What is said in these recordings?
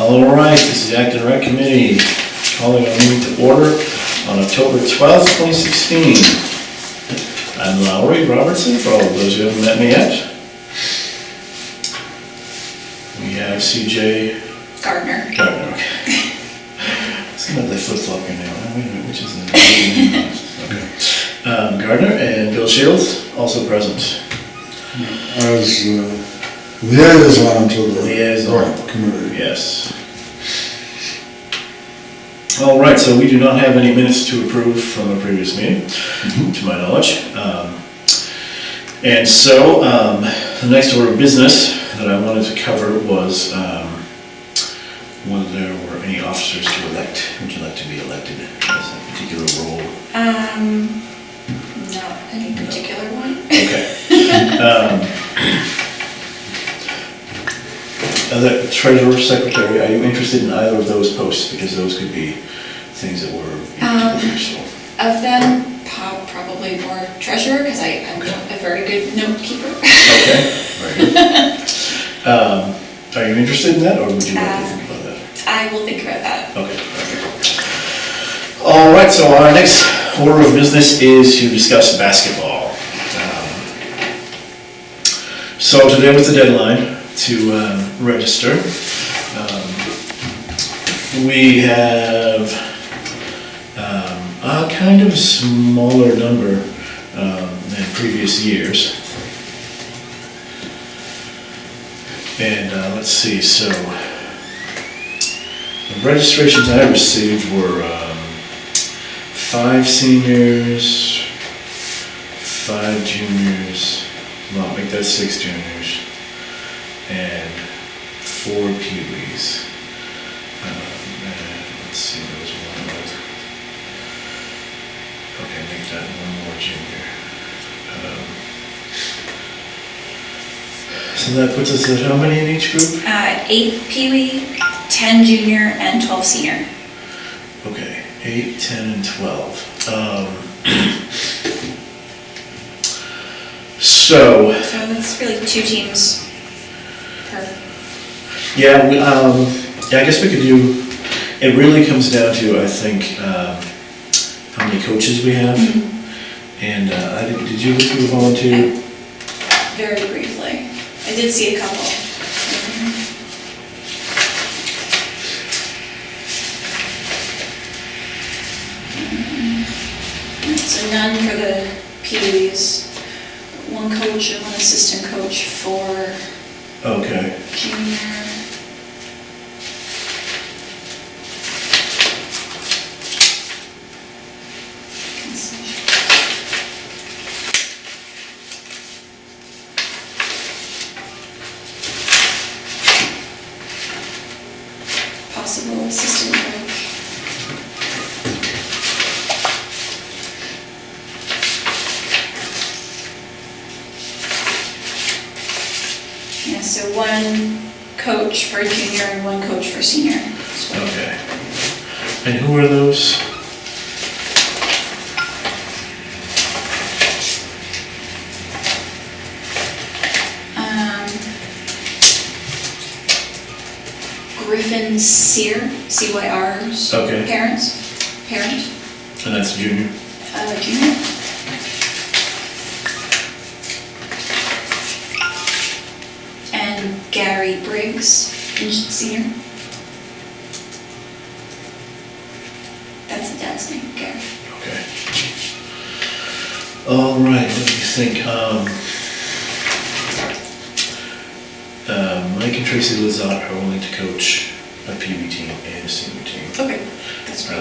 All right, this is the Acton Rec Committee calling a meeting to order on October 12th, 2016. I'm Lowry Robertson, for all of those who haven't met me yet. We have CJ Gardner. Okay. Sometimes they flip-flop your name. Wait a minute, which is the Okay. Gardner and Bill Shields, also present. As liaison to the Liaison. committee. Yes. All right, so we do not have any minutes to approve from a previous meeting, to my knowledge. And so the next order of business that I wanted to cover was whether there were any officers to elect. Would you like to be elected as a particular role? Not any particular one. Okay. The treasurer, secretary, are you interested in either of those posts? Because those could be things that were useful. Of them, probably more treasurer, because I'm a very good note keeper. Okay, very good. Are you interested in that, or would you like to think about that? I will think about that. Okay, perfect. All right, so our next order of business is to discuss basketball. So today was the deadline to register. We have a kind of smaller number than previous years. And let's see, so the registrations I received were 5 seniors, 5 juniors, well, make that 6 juniors, and 4 peewees. Let's see, there was one other. Okay, make that one more junior. So that puts us at how many in each group? 8 peewee, 10 junior, and 12 senior. Okay, 8, 10, and 12. So that's really 2 teams per. yeah, I guess we could do. It really comes down to, I think, how many coaches we have. And did you look through the volunteer? Very briefly. I did see a couple. So none for the peewees. 1 coach and 1 assistant coach for Okay. junior. Possible assistant coach. Yeah, so 1 coach for junior and 1 coach for senior. Okay. And who are those? Griffin Cyr, CYR's Okay. parent. And that's junior? Junior. And Gary Briggs, senior. That's the dad's name, Gary. Okay. All right, what do you think? Mike and Tracy Lizotte are willing to coach a PB team and a senior team. Okay, that's great.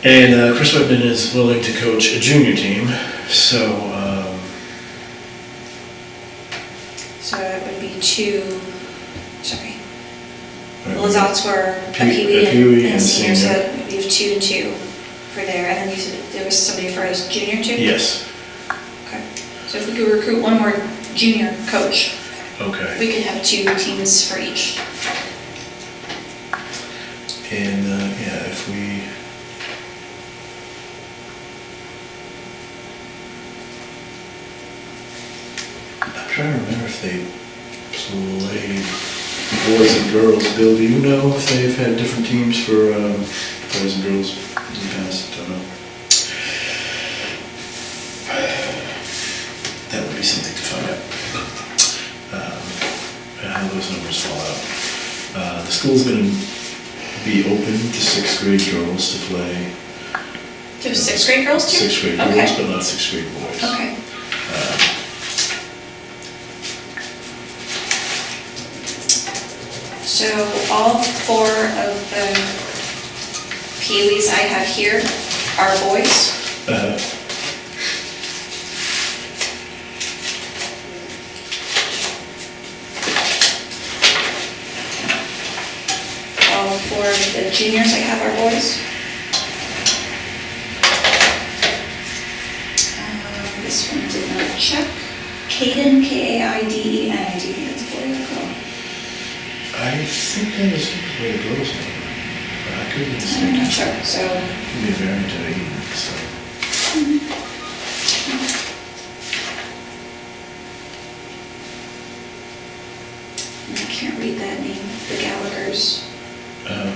And Chris Whitman is willing to coach a junior team, so So it would be 2, sorry. right, Lizottes were a Pee-wee peewee and and senior, so senior. we have 2 and 2 for there. And then you said there was somebody for a junior too? yes. Okay. So if we could recruit 1 more junior coach, Okay. we could have 2 teams for each. And yeah, if we trying to remember if they played boys and girls. Bill, do you know if they've had different teams for boys and girls in the past? Don't know. That would be something to find out. And how those numbers fall out. The school's going to be open to 6th grade girls to play. Do 6th grade girls too? 6th grade Okay. girls, but not 6th grade boys. Okay. So all 4 of the peewees I have here are boys. All 4 of the juniors I have are boys. This one did not check. Kaiden, Kaiden, do you think it's a boy or a girl? I think that was the way the girls number. I could be I'm mistaken. not sure, so. Could be a variant of Eden, so. I can't read that name, the Gallaghers. Uh, I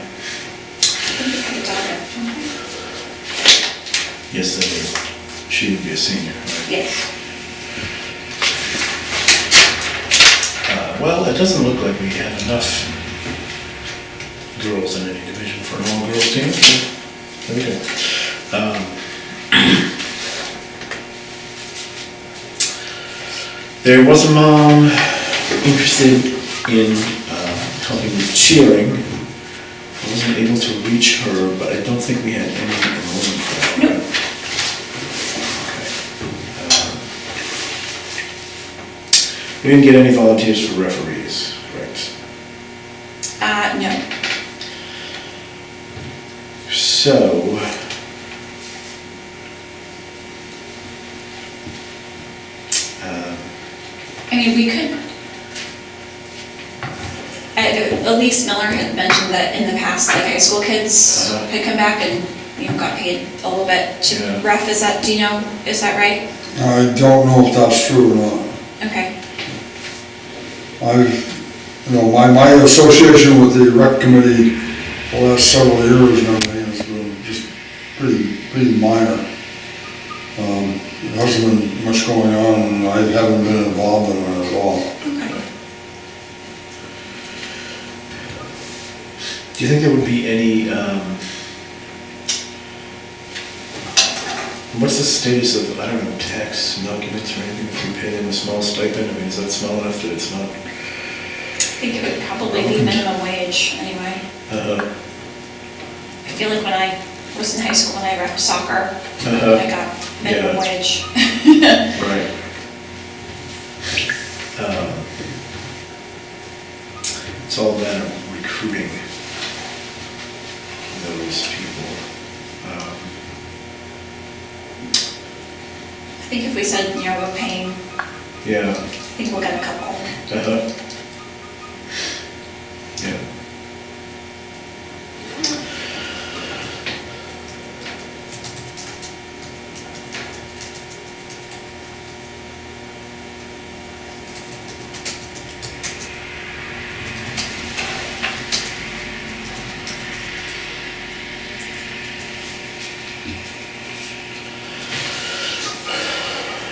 think they had a daughter. yes, that is. She would be a senior, right? Yes. Well, it doesn't look like we have enough girls in any division for an all-girls team, so there we go. There was a mom interested in helping with cheering. I wasn't able to reach her, but I don't think we had any enrollment for that. Nope. We didn't get any volunteers for referees, correct? No. So, I mean, we could, Elise Miller had mentioned that in the past, like high school kids had come back and, got paid a little bit to Yeah. ref. Is that, do you know, is that right? I don't know if that's true or not. Okay. My association with the rec committee the last several years and everything has been just pretty minor. There hasn't been much going on, and I haven't been involved in it at all. Okay. do you think there would be any, what's the status of, I don't know, tax documents or anything, if we pay them a small stipend? I mean, is that small enough that it's not? I think it would probably be minimum wage anyway. I feel like when I was in high school, when I ref soccer, I got minimum Yeah. wage. Right. It's all a matter of recruiting those people. I think if we said, we're paying, Yeah. I think we'll get a couple. Yeah.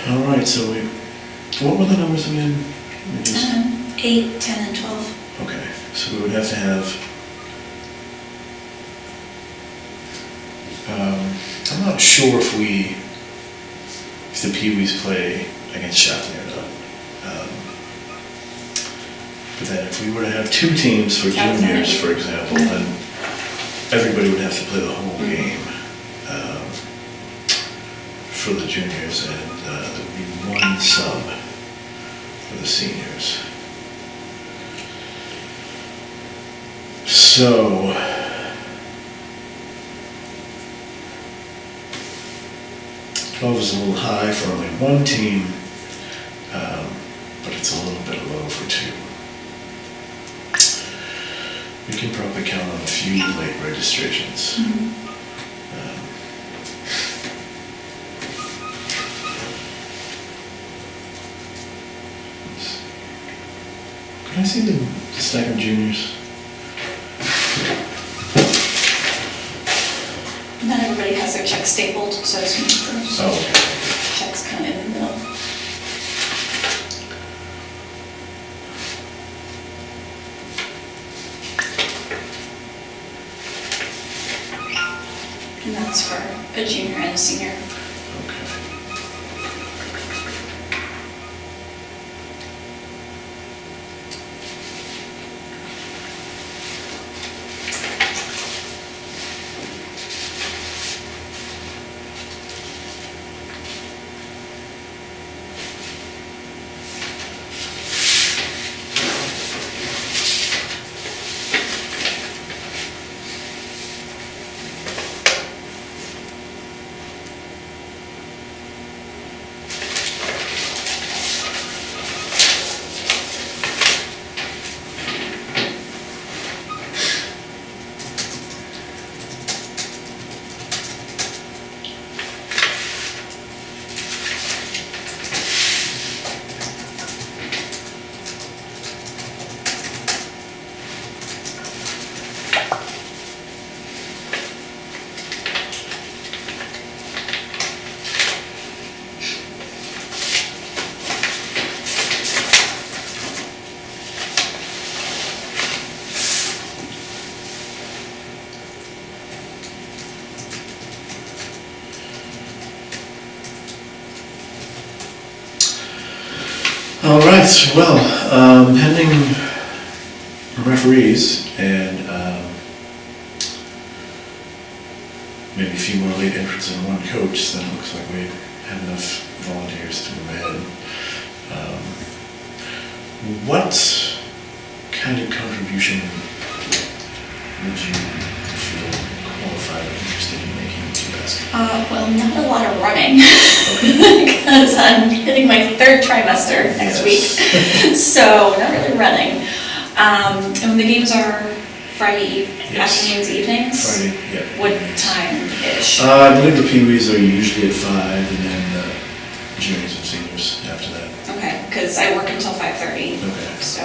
All right, so what were the numbers again? We just- 8, 10, and 12. Okay, so we would have to have, I'm not sure if the Pee-wees play against Shapley or not. But then if we were to have 2 teams for juniors, for example, then everybody would have to play the whole game for the juniors, and there would be 1 sub for the seniors. So, $12 is a little high for only 1 team, but it's a little bit low for 2. We can probably count on a few late registrations. Could I see the stack of juniors? Not everybody has their checks stapled, so it's Oh, okay. checks come in the middle. And that's for a junior and a senior. Okay. All right, well, pending referees and maybe a few more late entrants and one coach, then it looks like we have enough volunteers to move ahead. What kind of contribution would you feel qualified or interested in making to basketball? Well, not a lot of running, because I'm hitting my third trimester next week, so not really running. And when the games are Friday afternoons, evenings? Friday, yeah. What time-ish? I believe the Pee-wees are usually at 5, and then juniors and seniors after that. Okay, because I work until 5:30. Okay. So,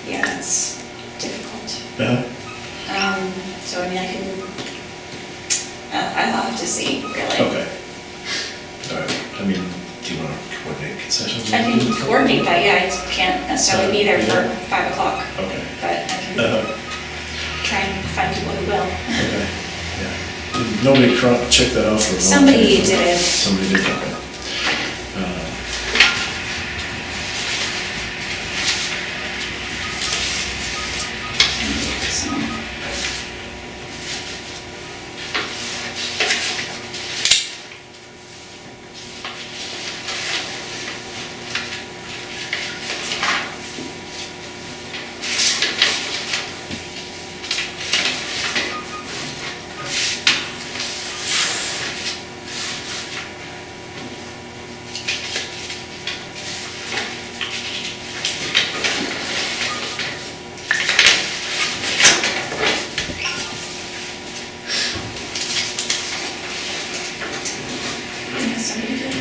yeah, that's difficult. Uh-huh. So, I mean, I can, I'll have to see, really. Okay. All right. I mean, do you want to coordinate concessions? I can coordinate that, yeah, I can't necessarily be there for 5 o'clock, Okay. but I can try and find people who will. Okay. Yeah. Did nobody check that off? For Somebody did. Somebody did. Okay. So, yeah, somebody did.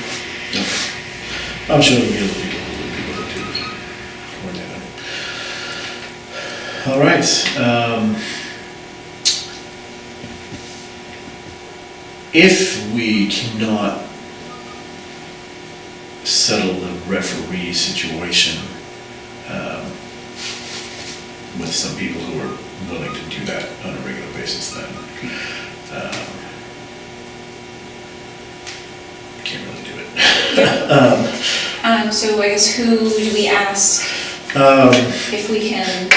Okay. I'm sure there'll be other people who will be able to coordinate it. All right. If we cannot settle the referee situation with some people who are willing to do that on a regular basis, then can't really do it. So I guess who do we ask if we can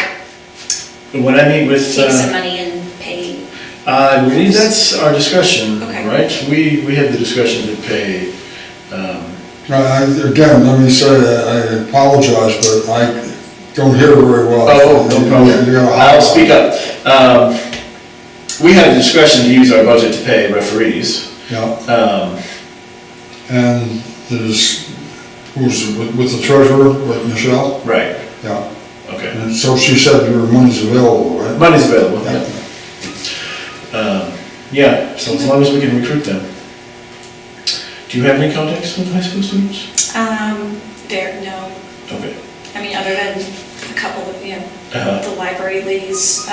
When I meet with, take some money and pay? I believe that's our discussion, Okay. right? We had the discussion to pay, Again, let me say, I apologize, but I don't hear very well. oh, no problem. You gotta I'll speak up. We had a discussion to use our budget to pay referees. Yeah, and there's, who's with the treasurer, with Michelle? Right, Yeah, okay. and so she said your money's available, right? Money's available, Yeah. yeah, so as long as we can recruit them. Do you have any contacts with high school students? No. Okay. I mean, other than a couple of, Uh-huh. the library ladies'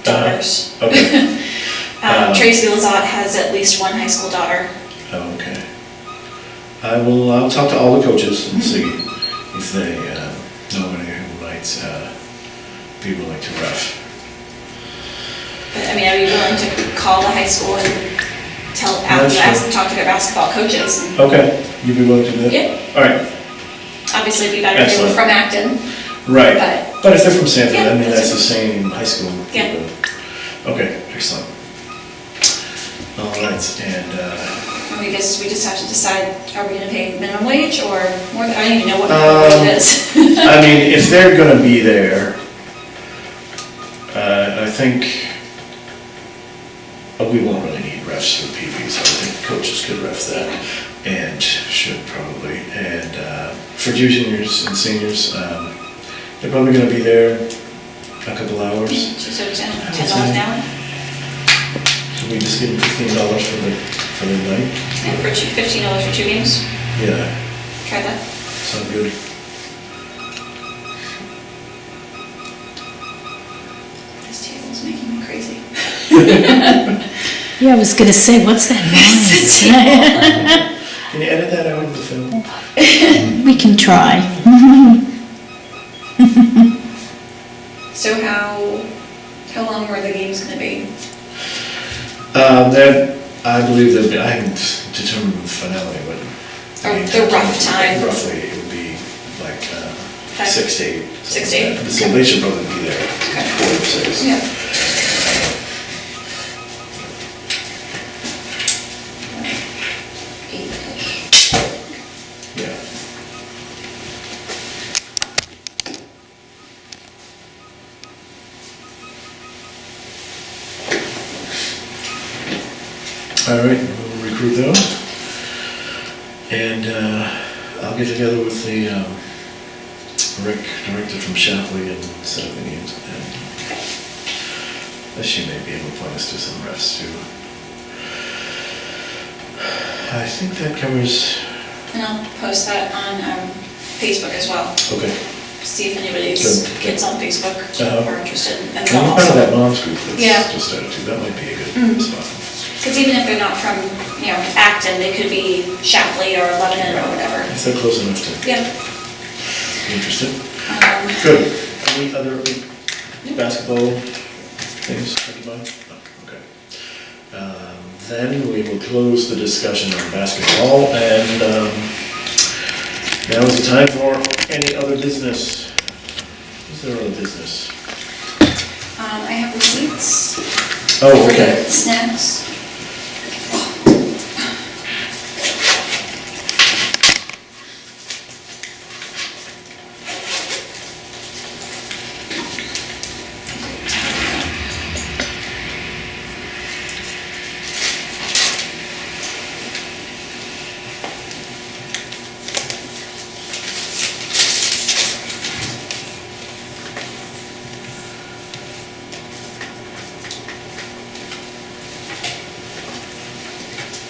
daughters. Okay. Tracy Lazat has at least one high school daughter. Oh, okay. I'll talk to all the coaches and see if they know any who might be willing to ref. But, I mean, are you willing to call the high school and talk to their basketball coaches? Okay, you'd be willing to do that? Yeah. All right, Obviously, it'd be better if they were Excellent. from Acton. right. But- But if they're from Sanford, Yeah, I mean, that's that's the same high school. Yeah. Okay, excellent. All right, and, I guess we just have to decide, are we gonna pay minimum wage or more, I don't even know what minimum wage is. I mean, if they're gonna be there, I think we won't really need refs for PBs, so I think coaches could ref that, and should probably. And for juniors and seniors, they're probably gonna be there a couple hours. So $10 an hour, Should we just give them $15 for the night? and for $15 for 2 games, Yeah, try that. sound good. This table's making me crazy. Yeah, I was gonna say, what's that noise? Can you edit that out of the film? We can try. So how long were the games gonna be? I believe that, I haven't determined the finale, but. The rough time. Roughly, it would be like 6 to 8. 6 to 8, So okay. they should probably be there, Okay. 4 to 6. Yeah. Eight-ish. Yeah. All right, we'll recruit those. And I'll get together with the rec director from Shapley and set up the games. And she may be able to point us to some refs too. I think that covers, And I'll post that on Facebook as well, okay. see if anybody's Good. kids on Facebook Uh-huh. are interested. And And then what about also, that mom's group Yeah. that's just started too? That might be a good Mhm. spot. because even if they're not from, Acton, they could be Shapley or Lebanon or whatever. If they're close enough to Yeah. be interested. Good. Good. Any other basketball things keep in mind? No, okay. Then we will close the discussion on basketball, and now is the time for any other business. Is there other business? I have receipts Oh, for okay. the snacks.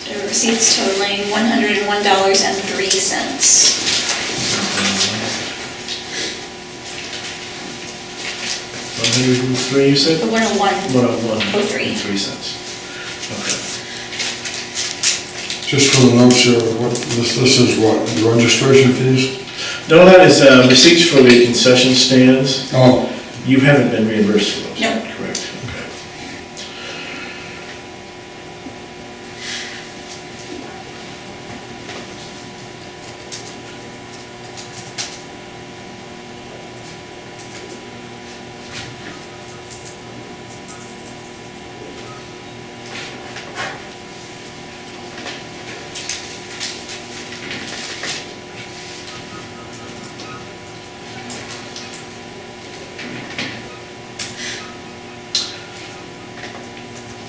There are receipts totaling $101.03. 103, you said? The 101. 101. 03. 3 cents. Okay. Just for the notes here, this is what, the registration fees? No, that is receipts for the concession stands. Oh, You haven't been reimbursed for those, No. correct? Okay.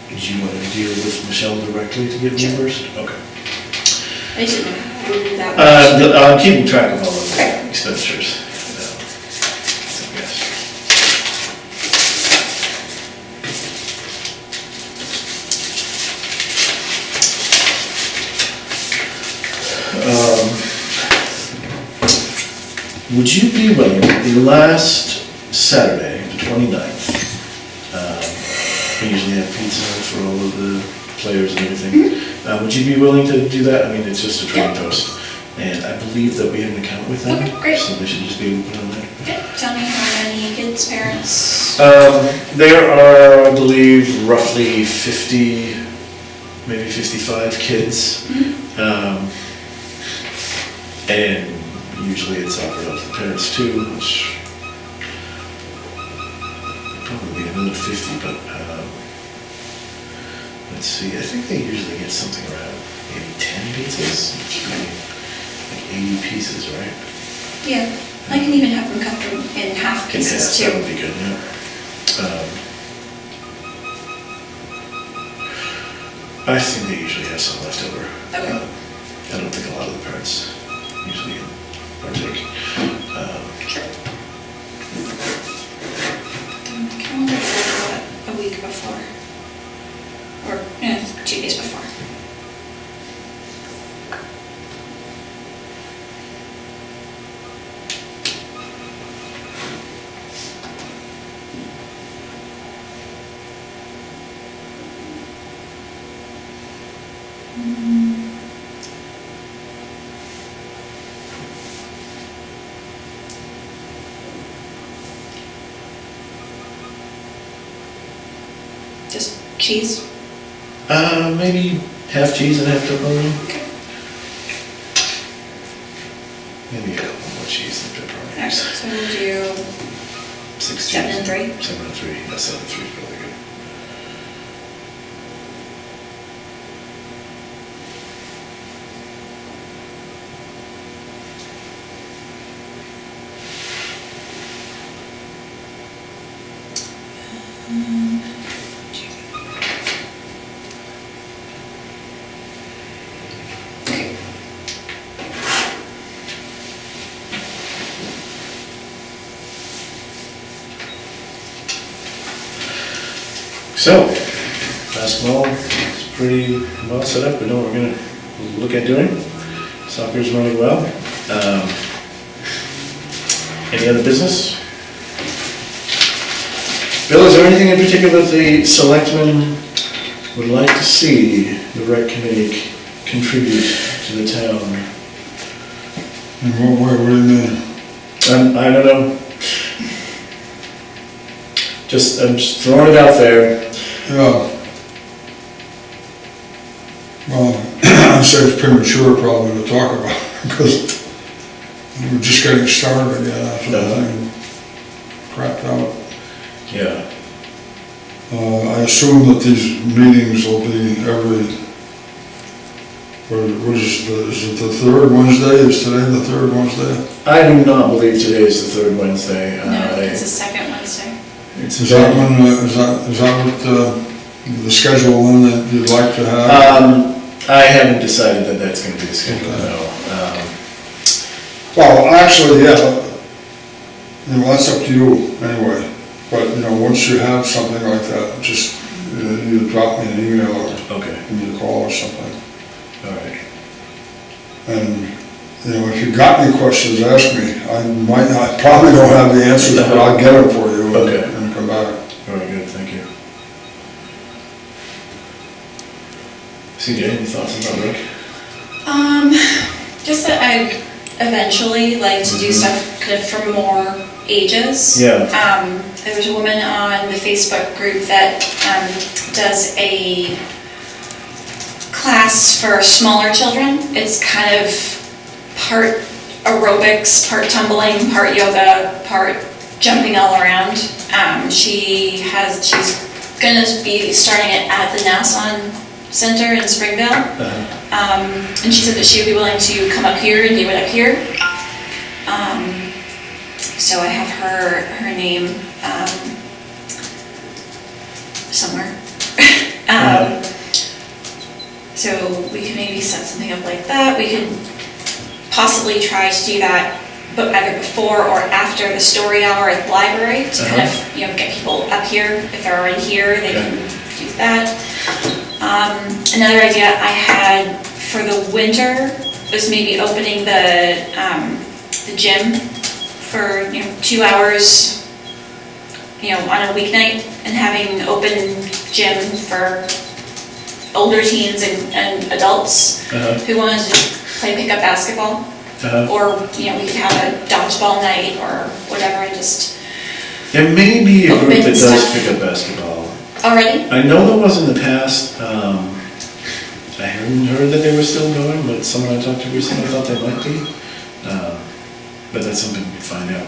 Did you want to deal with Michelle directly to get Sure. reimbursed? Okay. I didn't know who that was. I'm keeping track of all of Okay. the expenditures. Yes. would you be willing, the last Saturday, the 29th, we usually have pizza for all of the players and everything. Would you be willing to do that? I mean, it's just a trading post. And I believe that we have an account with them. Okay, great. So they should just be able to put on there. Okay, tell me how many kids, parents? There are, I believe, roughly 50, maybe 55 kids. And usually it's offered up to the parents too, which probably be another 50, but let's see, I think they usually get something around maybe 10 pizzas, which would be like 80 pieces, right? Yeah, I can even have them cut them in half pieces That too. would be good, yeah. I think they usually have some left over. Okay. I don't think a lot of the parents usually partake. Sure. Calendar for a week before, or 2 days before. Just cheese? Maybe half cheese and half pepperoni. Okay. Maybe a couple more cheese and pepperoni. Alright, so we'll do 6 7 and 3. 7 and 3. Yeah, 7 and 3 is really good. Okay. So, basketball is pretty well set up. We know what we're gonna look at doing. Soccer's running well. Any other business? Bill, is there anything in particular that the selectmen would like to see the rec committee contribute to the town? In what way, what do you mean? I don't know. I'm just throwing it out there. Yeah. Well, I'd say it's premature probably to talk about, because we're just getting started again after the thing crapped out. Yeah. I assume that these meetings will be is it the third Wednesday? Is today the third Wednesday? I do not believe today is the third Wednesday. No, it's the second Wednesday. Is that when, is that what, the schedule one that you'd like to have? I haven't decided that that's gonna be the schedule, Okay. no. Well, actually, yeah, that's up to you anyway. But, once you have something like that, just, you drop me an email or Okay, give me a call or something. all right. And, if you got any questions, ask me. I probably don't have the answers, but I'll get them for you Okay. and come back. Very good, thank you. CJ, any thoughts about Rick? Just that I'd eventually like to do stuff kind of for more ages. Yeah. There was a woman on the Facebook group that does a class for smaller children. It's kind of part aerobics, part tumbling, part yoga, part jumping all around. She's gonna be starting it at the Nassau Center in Springville. And she said that she would be willing to come up here and do it up here. So I have her name somewhere. So we could maybe set something up like that. We could possibly try to do that, but either before or after the story hour at the library to kind of, get people up here. If they're already here, they can do that. Another idea I had for the winter was maybe opening the gym for, 2 hours, on a weeknight, and having open gym for older teens and adults who wanted to play pickup basketball. Or, we could have a dodgeball night or whatever, and just There may be a group open that does stuff. pick up basketball. Already? I know there was in the past, I hadn't heard that they were still going, but someone I talked to recently thought they might be. But that's something we can find out.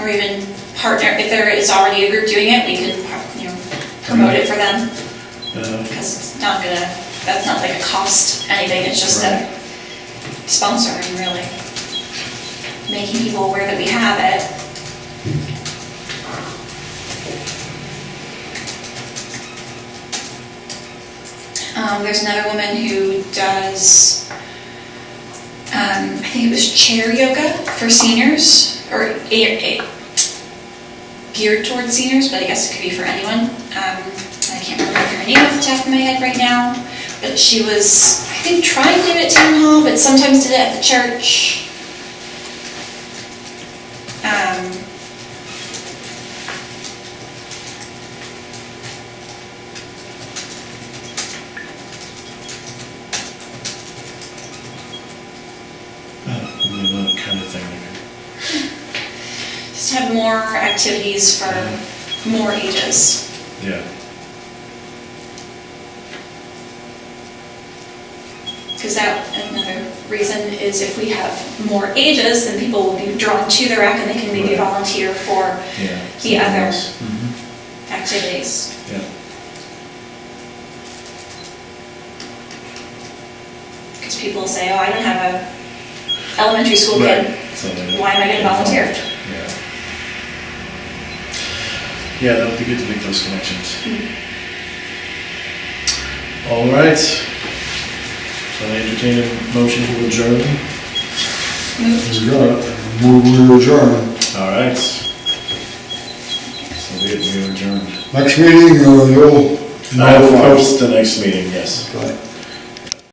Or even partner, if there is already a group doing it, we could, promote it for them. Because it's not gonna, that's not like a cost, anything, it's just a sponsoring, really. Making people aware that we have it. There's another woman who does, I think it was chair yoga for seniors, or geared towards seniors, but I guess it could be for anyone. I can't remember her name off the top of my head right now, but she was, I think, trying to do it at town hall, but sometimes did it at the church. That kind of thing. Just have more activities for more ages. Yeah. Because that, another reason is if we have more ages, then people will be drawn to the rec and they can maybe Right. volunteer for the other activities. Yeah. Because people say, oh, I don't have a elementary school Right. kid. So, Why am I going to volunteer? Yeah. Yeah, that would be good to make those connections. All right. So I entertain a motion to adjourn. Moved. You got it. Move we adjourn. All right. So we adjourned. Next meeting, you'll I will post the next meeting, yes. Okay.